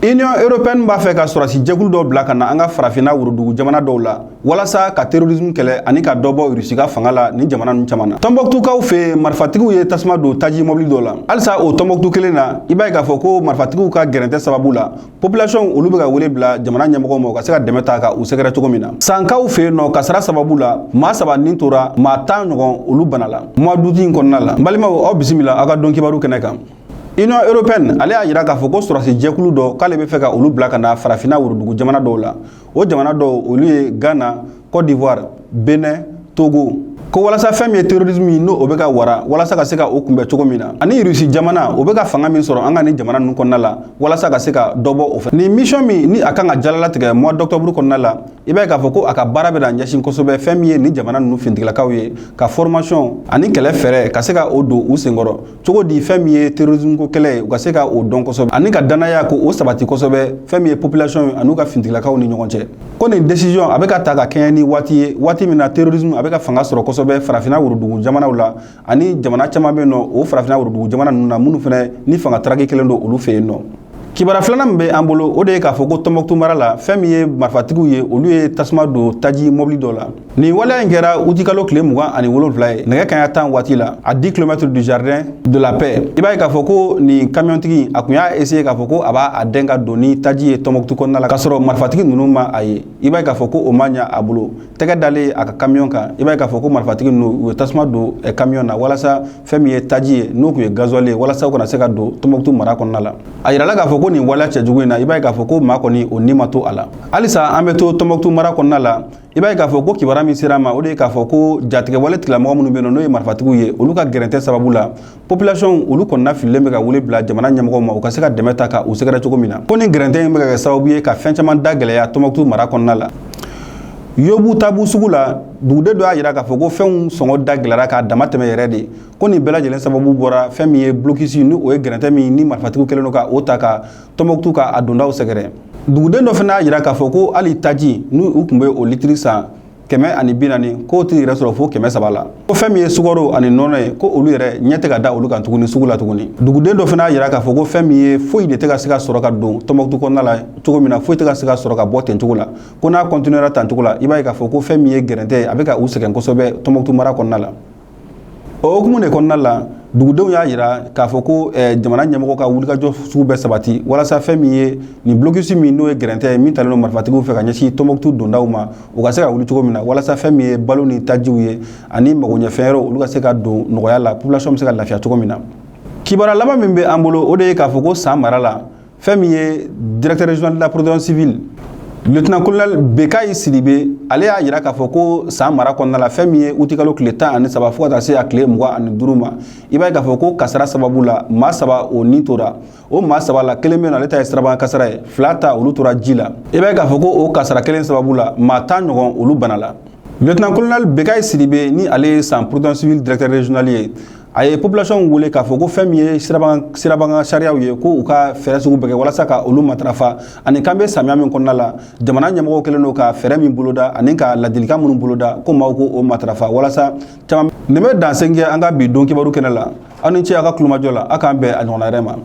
Union européenne b'a fait ka sɔrɔsi jɛkulu dɔw bila ka na an ka farafina wurudugu jamana dɔw la walasa ka terrorisme kɛlɛ ani ka dɔ bɔ Russie ka fanga la ni jamana ninnu caman na. Tɔnbɔkutukaw fɛ marifatigiw ye tasuma don taji mobili dɔw la. Halisa o Tɔnbɔkutu kelen na i b'a ye k'a fɔ ko marifatigiw ka gɛrɛntɛ sababu la population olu bɛ ka wele bila jamana ɲɛmɔgɔw ma u ka se ka dɛmɛ ta ka u sɛgɛrɛ cogo min na. Sankaw fɛ yen nɔ kasara sababu la maa 7 nin tora maa 10 ɲɔgɔn olu bana la. Mois d'août in kɔnɔna la. N balimaw aw bisimila aw ka dɔn kibaru kɛnɛ kan. Union européenne ale y'a yira k'a fɔ ko sɔrɔsi jɛkulu dɔ k'ale bɛ fɛ ka olu bila ka na farafina wurudugu jamana dɔw la. O jamana dɔw olu ye Ghana, Côte d'Ivoire, Benin, Togo. Ko walasa fɛn min ye terrorisme ye n'o bɛ ka wara walasa ka se ka o kunbɛ cogo min na. Ani Russie jamana o bɛ ka fanga min sɔrɔ an ka ni jamana ninnu kɔnɔna la walasa ka se ka dɔ bɔ o fɛ. Ni mission min ni a kan ka jalalatigɛ mois d'octobre kɔnɔna la i b'a ye k'a fɔ ko a ka baara bɛ na ɲɛsin kosɛbɛ fɛn min ye ni jamana ninnu fintigilakaw ye ka formation ani kɛlɛ fɛɛrɛ ka se ka o don u senkɔrɔ cogo di fɛn min ye terrorisme ko kɛlɛ ye u ka se ka o dɔn kosɛbɛ ani ka danaya ko o sabati kosɛbɛ fɛn min ye population ani ka fintigilakaw ni ɲɔgɔn cɛ. Ko nin décision a bɛ ka ta ka kɛɲɛ ni waati ye waati min na terrorisme a bɛ ka fanga sɔrɔ kosɛbɛ farafina wurudugu jamanaw la ani jamana caman bɛ yen nɔ o farafina wurudugu jamana ninnu na minnu fɛnɛ ni fanga taraki kelen don olu fɛ yen nɔ. Kibara filanan min bɛ an bolo o de ye k'a fɔ ko Tɔnbɔkutu mara la fɛn min ye marifatigiw ye olu ye tasuma don taji mobili dɔ la. Nin waleya in kɛra août kalo tile 27 ye nɛgɛ kanɲɛ 10 waati la à 10 km du jardin de la paix. I b'a ye k'a fɔ ko nin kamiyɔntigi a kun y'a essayer k'a fɔ ko a b'a dɛn ka don ni taji ye Tɔnbɔkutu kɔnɔna la k'a sɔrɔ marifatigi ninnu ma a ye. I b'a ye k'a fɔ ko o ma ɲɛ a bolo tɛgɛ dalen a ka kamiyɔn kan i b'a ye k'a fɔ ko marifatigi ninnu u ye tasuma don kamiyɔn na walasa fɛn min ye taji ye n'o kun ye gasoil ye walasa u kana se ka don Tɔnbɔkutu mara kɔnɔna la. A yirala k'a fɔ ko nin waleya cɛjugu in na i b'a ye k'a fɔ ko maa kɔni o ni ma to a la. Halisa an bɛ to Tɔnbɔkutu mara kɔnɔna la i b'a ye k'a fɔ ko kibaruya min sera ma o de ye k'a fɔ ko jatigɛwale tigilamɔgɔ minnu bɛ yen n'o ye marifatigiw ye olu ka gɛrɛntɛ sababu la population olu kɔnɔna fililen bɛ ka wele bila jamana ɲɛmɔgɔw ma u ka se ka dɛmɛ ta ka u sɛgɛrɛ cogo min na. Ko nin gɛrɛntɛ in bɛ ka kɛ sababu ye ka fɛn caman da gɛlɛya Tɔnbɔkutu mara kɔnɔna la. Yobu tabu sugu la duguden dɔ y'a yira k'a fɔ ko fɛnw sɔngɔ da gɛlɛyara k'a dama tɛmɛ yɛrɛ de ko nin bɛɛ lajɛlen sababu bɔra fɛn min ye blocus ni o ye gɛrɛntɛ min ni marifatigiw kɛlen don ka o ta ka Tɔnbɔkutu ka a dondaw sɛgɛrɛ. Duguden dɔ fana y'a yira k'a fɔ ko hali taji n'u tun bɛ o litiri san 140 k'o tɛ yɛrɛ sɔrɔ fo 300 la. Ko fɛn min ye sukaro ani nɔnɔ ye ko olu yɛrɛ ɲɛ tɛ ka da olu kan tuguni sugu la tuguni. Duguden dɔ fana y'a yira k'a fɔ ko fɛn min ye foyi de tɛ ka se ka sɔrɔ ka don Tɔnbɔkutu kɔnɔna la cogo min na foyi tɛ ka se ka sɔrɔ ka bɔ ten cogo la. Ko n'a continuera tan cogo la i b'a ye k'a fɔ ko fɛn min ye gɛrɛntɛ a bɛ ka u sɛgɛn kosɛbɛ Tɔnbɔkutu mara kɔnɔna la. O hukumu de kɔnɔna la dugudenw y'a yira k'a fɔ ko jamana ɲɛmɔgɔ ka wulikajɔ sugu bɛɛ sabati walasa fɛn min ye nin blocus min n'o ye gɛrɛntɛ ye min talen don marifatigiw fɛ ka ɲɛsin Tɔnbɔkutu dondaw ma u ka se ka wuli cogo min na walasa fɛn min ye balo ni tajiw ye ani magoɲɛfɛn yɔrɔ olu ka se ka don nɔgɔya la population bɛ se ka lafiya cogo min na. Kibaruya laban min bɛ an bolo o de ye k'a fɔ ko san mara la fɛn min ye directeur régional de la protection civile lieutenant colonel Bekayi Sidibe ale y'a yira k'a fɔ ko san mara kɔnɔna la fɛn min ye août kalo tile 13 fo ka taa se a tile 25 ma i b'a ye k'a fɔ ko kasara sababu la maa 7 o ni tora o maa 7 la kelen bɛ yen nɔ ale ta ye sirabakan kasara ye 2 ta olu tora ji la i b'a ye k'a fɔ ko o kasara kelen sababu la maa 10 ɲɔgɔn olu bana la. Lieutenant colonel Bekayi Sidibe ni ale ye san protection civile directeur régional ye a ye population wele k'a fɔ ko fɛn min ye sirabakan sariyaw ye ko u ka fɛɛrɛ sugu bɛɛ kɛ walasa ka olu matarafa ani kan bɛ samiya min kɔnɔna la jamana ɲɛmɔgɔw kɛlen don ka fɛɛrɛ min boloda ani ka ladilikan minnu boloda ko maaw ko o matarafa walasa caman nin bɛ dansɛn kɛ an ka bi don kibaru kɛnɛ la aw ni ce aw ka kulumajɔ la aw k'an bɛn a ɲɔgɔnna wɛrɛ ma.